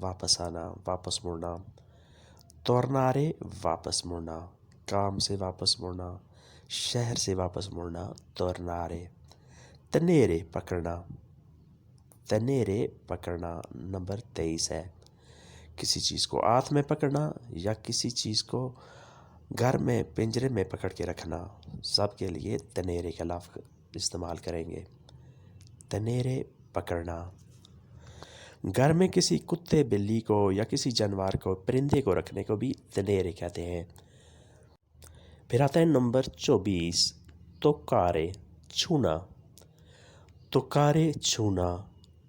واپس آنا، واپس مڑنا. tornare واپس مڑنا، کام سے واپس مڑنا، شہر سے واپس مڑنا. tornare. tenere پکڑنا، tenere پکڑنا. نمبر 23 ہے. کسی چیز کو ہاتھ میں پکڑنا یا کسی چیز کو گھر میں پنجرے میں پکڑ کے رکھنا، سب کے لیے tenere کا لفظ استعمال کریں گے. tenere پکڑنا. گھر میں کسی کتے، بلی کو یا کسی جانور کو، پرندے کو رکھنے کو بھی tenere کہتے ہیں. پھر آتا ہے نمبر 24، toccare چھونا. toccare چھونا،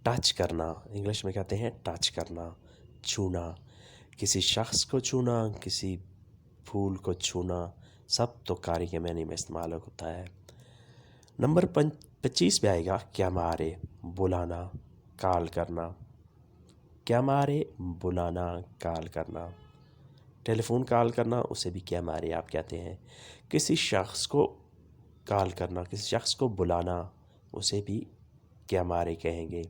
ٹچ کرنا، انگلش میں کہتے ہیں ٹچ کرنا، چھونا. کسی شخص کو چھونا، کسی پھول کو چھونا، سب toccare کے معنی میں استعمال ہوتا ہے. نمبر 25 پہ آئے گا chiamare بلانا، کال کرنا. chiamare بلانا، کال کرنا. ٹیلی فون کال کرنا اسے بھی chiamare آپ کہتے ہیں. کسی شخص کو کال کرنا، کسی شخص کو بلانا، اسے بھی chiamare کہیں گے.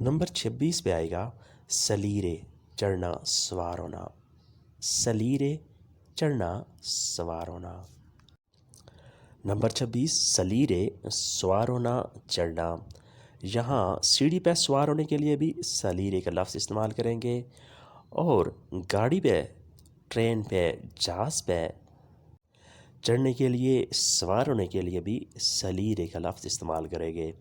نمبر 26 پہ آئے گا salire چڑھنا، سوار ہونا. salire چڑھنا، سوار ہونا. نمبر 26 salire سوار ہونا، چڑھنا. یہاں سیڑھی پہ سوار ہونے کے لیے بھی salire کا لفظ استعمال کریں گے، اور گاڑی پہ، ٹرین پہ، جہاز پہ چڑھنے کے لیے، سوار ہونے کے لیے بھی salire کا لفظ استعمال کریں گے.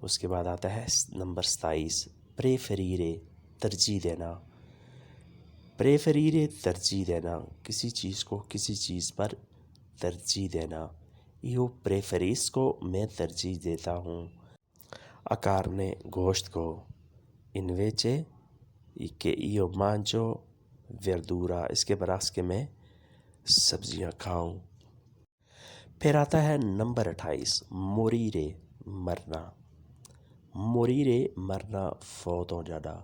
اس کے بعد آتا ہے نمبر 27، preferire ترجیح دینا. preferire ترجیح دینا، کسی چیز کو کسی چیز پر ترجیح دینا. io preferisco میں ترجیح دیتا ہوں a carne گوشت کو. invece che io mangio verdura اس کے برعکس کہ میں سبزیاں کھاؤں. پھر آتا ہے نمبر 28، morire مرنا. morire مرنا، فوت ہو جانا.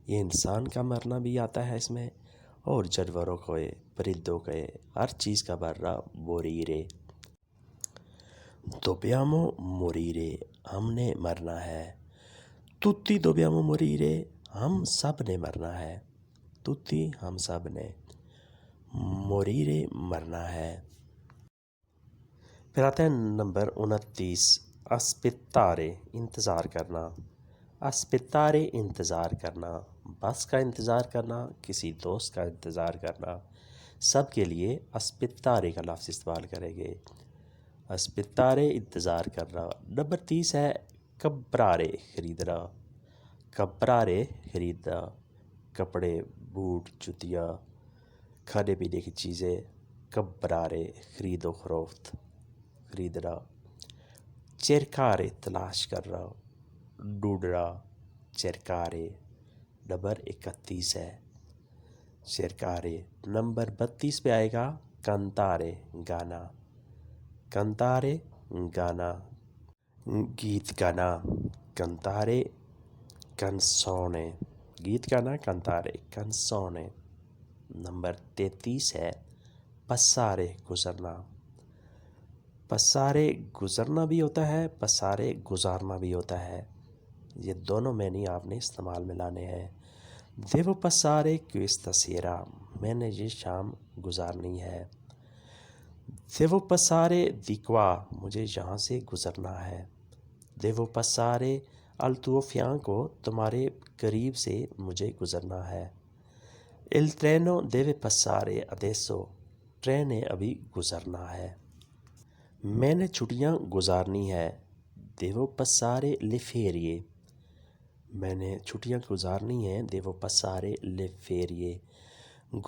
یہ انسان کا مرنا بھی آتا ہے اس میں، اور جانوروں کو، پرندوں کے، ہر چیز کا مرنا morire. dobbiamo morire ہم نے مرنا ہے. tutti dobbiamo morire ہم سب نے مرنا ہے. tutti ہم سب نے. morire مرنا ہے. پھر آتا ہے نمبر 29، aspettare انتظار کرنا. aspettare انتظار کرنا، بس کا انتظار کرنا، کسی دوست کا انتظار کرنا، سب کے لیے aspettare کا لفظ استعمال کریں گے. aspettare انتظار کرنا. نمبر 30 ہے comprare خریدنا. comprare خریدنا، کپڑے، بوٹ، جوتیاں، کھانے پینے کی چیزیں. comprare خرید و فروخت، خریدنا. cercare تلاش کرنا، ڈھونڈنا. cercare. نمبر 31 ہے cercare. نمبر 32 پہ آئے گا cantare گانا. cantare گانا، گیت گانا. cantare canzone گیت گانا. cantare canzone. نمبر 33 ہے passare گزرنا. passare گزرنا بھی ہوتا ہے، passare گزارنا بھی ہوتا ہے. یہ دونوں معنی آپ نے استعمال میں لانے ہیں. devo passare questa sera میں نے یہ شام گزارنی ہے. devo passare di qua مجھے یہاں سے گزرنا ہے. devo passare al tuo fianco تمہارے قریب سے مجھے گزرنا ہے. il treno deve passare adesso train نے ابھی گزرنا ہے. میں نے چھٹیاں گزارنی ہے. devo passare le ferie میں نے چھٹیاں گزارنی ہیں. devo passare le ferie.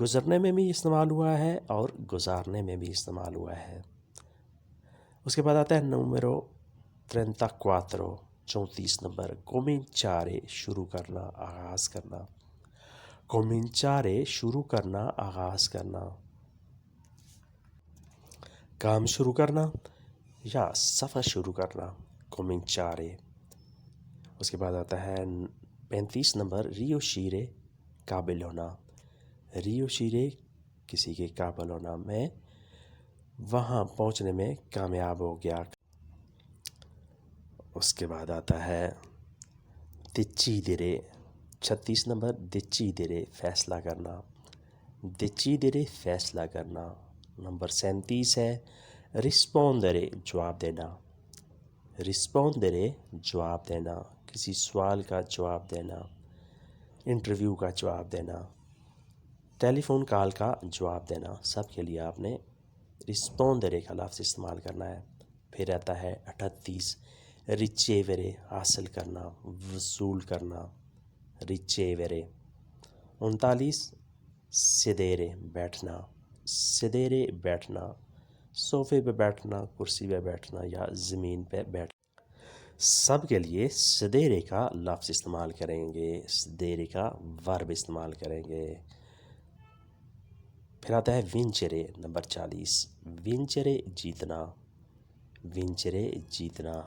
گزرنے میں بھی استعمال ہوا ہے اور گزارنے میں بھی استعمال ہوا ہے. اس کے بعد آتا ہے نمبر 34، 34 نمبر، cominciare شروع کرنا، آغاز کرنا. cominciare شروع کرنا، آغاز کرنا، کام شروع کرنا یا سفر شروع کرنا. cominciare. اس کے بعد آتا ہے 35 نمبر، riuscire قابل ہونا. riuscire کسی کے قابل ہونا، میں وہاں پہنچنے میں کامیاب ہو گیا. اس کے بعد آتا ہے decidere 36 نمبر decidere فیصلہ کرنا، decidere فیصلہ کرنا۔ نمبر 37 ہے rispondere جواب دینا، rispondere جواب دینا، کسی سوال کا جواب دینا، انٹرویو کا جواب دینا، ٹیلی فون کال کا جواب دینا، سب کے لیے آپ نے رسپونڈرے کا لفظ استعمال کرنا ہے۔ پھر آتا ہے 38 ریچیورے حاصل کرنا، وصول کرنا، ریچیورے۔ 39 سدیرے بیٹھنا، سدیرے بیٹھنا، صوفے پہ بیٹھنا، کرسی پہ بیٹھنا یا زمین پہ بیٹھنا۔ سب کے لیے سدیرے کا لفظ استعمال کریں گے، سدیرے کا ورب استعمال کریں گے۔ پھر آتا ہے ونچرے نمبر 40 ونچرے جیتنا، ونچرے جیتنا۔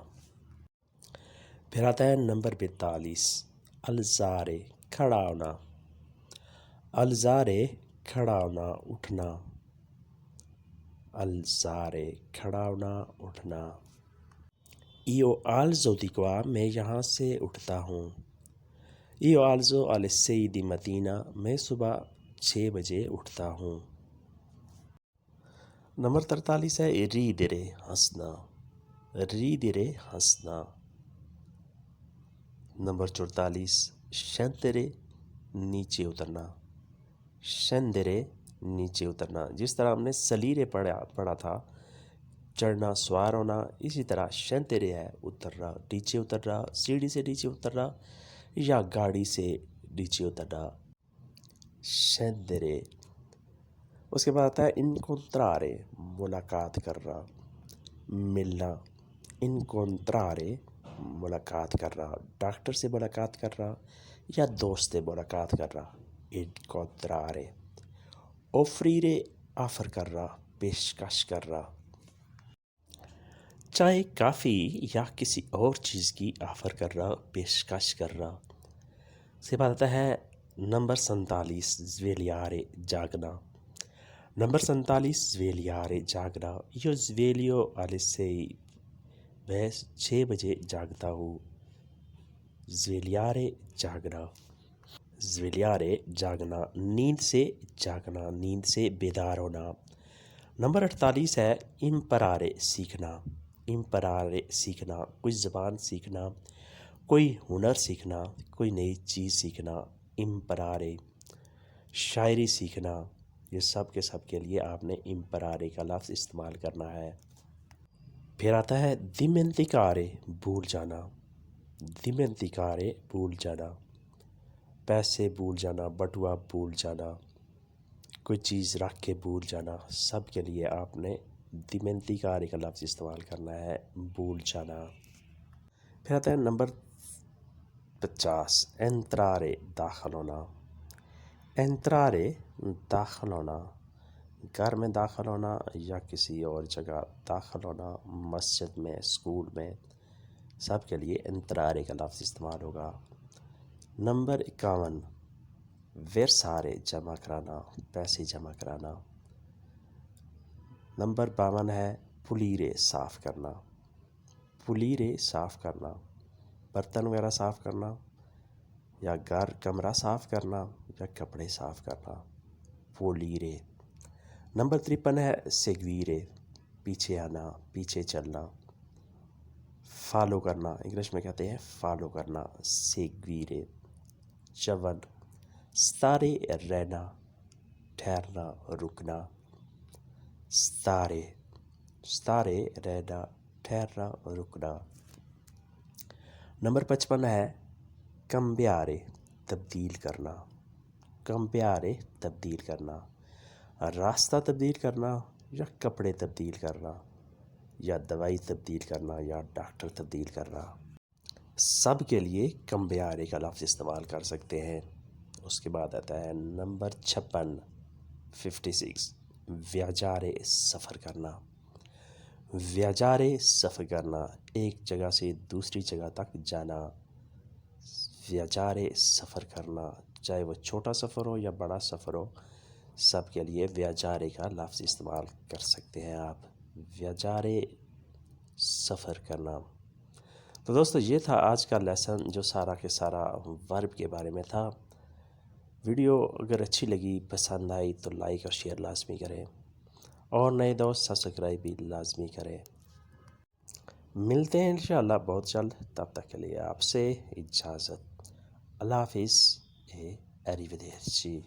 پھر آتا ہے نمبر 42 الزارے کھڑا ہونا، الزارے کھڑا ہونا اٹھنا، الزارے کھڑا ہونا اٹھنا۔ ایو آلزو دی qua میں یہاں سے اٹھتا ہوں، ایو آلزو alle 6 di mattina میں صبح 6 بجے اٹھتا ہوں۔ نمبر 43 ہے ریدرے ہنسنا، ریدرے ہنسنا۔ نمبر 44 شندرے نیچے اترنا، شندرے نیچے اترنا۔ جس طرح ہم نے سلیرے پڑھا تھا چڑھنا سوار ہونا، اسی طرح شندرے ہے اترنا، نیچے اترنا، سیڑھی سے نیچے اترنا یا گاڑی سے نیچے اترنا، شندرے۔ اس کے بعد آتا ہے انکونترارے ملاقات کرنا، ملنا، انکونترارے ملاقات کرنا، ڈاکٹر سے ملاقات کرنا یا دوست سے ملاقات کرنا، انکونترارے۔ اوفریرے آفر کرنا، پیشکش کرنا، چائے کافی یا کسی اور چیز کی آفر کرنا، پیشکش کرنا۔ اس کے بعد آتا ہے نمبر 47 زویلیارے جاگنا، نمبر 47 زویلیارے جاگنا۔ یہ زویلیو والے سے میں 6 بجے جاگتا ہوں، زویلیارے جاگنا، زویلیارے جاگنا، نیند سے جاگنا، نیند سے بیدار ہونا۔ نمبر 48 ہے امپرارے سیکھنا، امپرارے سیکھنا، کوئی زبان سیکھنا، کوئی ہنر سیکھنا، کوئی نئی چیز سیکھنا، امپرارے۔ شاعری سیکھنا، یہ سب کے لیے آپ نے امپرارے کا لفظ استعمال کرنا ہے۔ پھر آتا ہے دیمنتیکارے بھول جانا، دیمنتیکارے بھول جانا، پیسے بھول جانا، بٹوا بھول جانا، کوئی چیز رکھ کے بھول جانا، سب کے لیے آپ نے دیمنتیکارے کا لفظ استعمال کرنا ہے، بھول جانا۔ پھر آتا ہے نمبر 50 انترارے داخل ہونا، انترارے داخل ہونا، گھر میں داخل ہونا یا کسی اور جگہ داخل ہونا، مسجد میں، اسکول میں، سب کے لیے انترارے کا لفظ استعمال ہوگا۔ نمبر 51 ورسارے جمع کرانا، پیسے جمع کرانا۔ نمبر 52 ہے پلیرے صاف کرنا، پلیرے صاف کرنا، برتن وغیرہ صاف کرنا یا گھر کمرہ صاف کرنا یا کپڑے صاف کرنا، پولیرے۔ نمبر 53 ہے سیگویرے پیچھے آنا، پیچھے چلنا، فالو کرنا، انگلش میں کہتے ہیں فالو کرنا، سیگویرے۔ 54 ستارے رہنا، ٹھہرنا، رکنا، ستارے، ستارے رہنا، ٹھہرنا، رکنا۔ نمبر 55 ہے کمبیارے تبدیل کرنا، کمبیارے تبدیل کرنا، راستہ تبدیل کرنا یا کپڑے تبدیل کرنا یا دوائی تبدیل کرنا یا ڈاکٹر تبدیل کرنا، سب کے لیے کمبیارے کا لفظ استعمال کر سکتے ہیں۔ اس کے بعد آتا ہے نمبر 56 ویاجارے سفر کرنا، ویاجارے سفر کرنا، ایک جگہ سے دوسری جگہ تک جانا، ویاجارے سفر کرنا، چاہے وہ چھوٹا سفر ہو یا بڑا سفر ہو، سب کے لیے ویاجارے کا لفظ استعمال کر سکتے ہیں آپ، ویاجارے سفر کرنا۔ تو دوستو یہ تھا آج کا لیسن جو سارا کے سارا ورب کے بارے میں تھا۔ ویڈیو اگر اچھی لگی، پسند آئی تو لائک اور شیئر لازمی کریں، اور نئے دوست سبسکرائب بھی لازمی کریں۔ ملتے ہیں انشاءاللہ بہت جلد، تب تک کے لیے آپ سے اجازت۔ اللہ حافظ، اریویدرچی۔